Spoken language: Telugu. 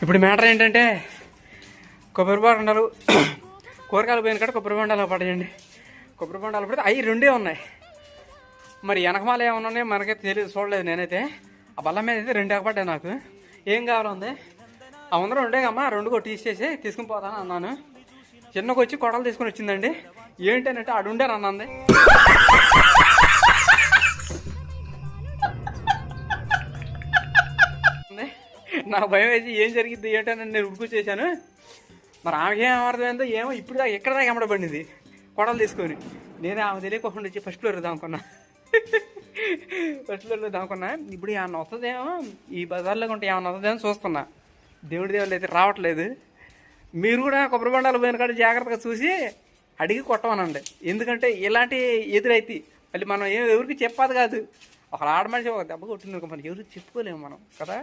ఇప్పుడు మ్యాటర్ ఏంటంటే కొబ్బరి బొండాలు కూరగాయలు పోయిన కాడ కొబ్బరి బొండాలు పడేయండి. కొబ్బరి బొండాలు పడితే అవి రెండే ఉన్నాయి. మరి వెనకమాల ఏమన్నా ఉన్నాయి మనకైతే తెలియదు, చూడలేదు నేనైతే. ఆ బల్ల మీద అయితే రెండు ఎగపడ్డాయి నాకు. ఏం కావాలో ఉంది ఆ ముందర రెండేగమ్మా, రెండు కొట్టి తీసేసి తీసుకుని పోతాను అన్నాను. చిన్నకు వచ్చి కొడలు తీసుకుని వచ్చిందండి. ఏంటనంటే అడుండాను అన్నది. నాకు భయం వేసి ఏం జరిగింది ఏంటని నేను ఉడుకు చేశాను. మరి ఆమెకి ఏం అర్థమైందో ఏమో ఇప్పుడు దాకా ఎక్కడ దాకా ఎమ్మడబడింది కొడలు తీసుకొని. నేనే ఆమె తెలియకోకుండా వచ్చి ఫస్ట్ ఫ్లోర్ దాముకున్నా. ఫస్ట్ ఫ్లోర్లో దాముకున్నా. ఇప్పుడు ఏమన్నా వస్తుందేమో ఈ బజార్లో ఉంటే ఏమన్నా వస్తుందేమో చూస్తున్నా. దేవుడి దేవుళ్ళు అయితే రావట్లేదు. మీరు కూడా కొబ్బరి బొండాలు పోయిన కాడ జాగ్రత్తగా చూసి అడిగి కొట్టమనండి. ఎందుకంటే ఇలాంటి ఎదురైతే మళ్ళీ మనం ఎవరికి చెప్పాది కాదు. ఒక ఆడమనిషి ఒక దెబ్బ కొట్టింది మనకి ఎవరికి చెప్పుకోలేము మనం కదా.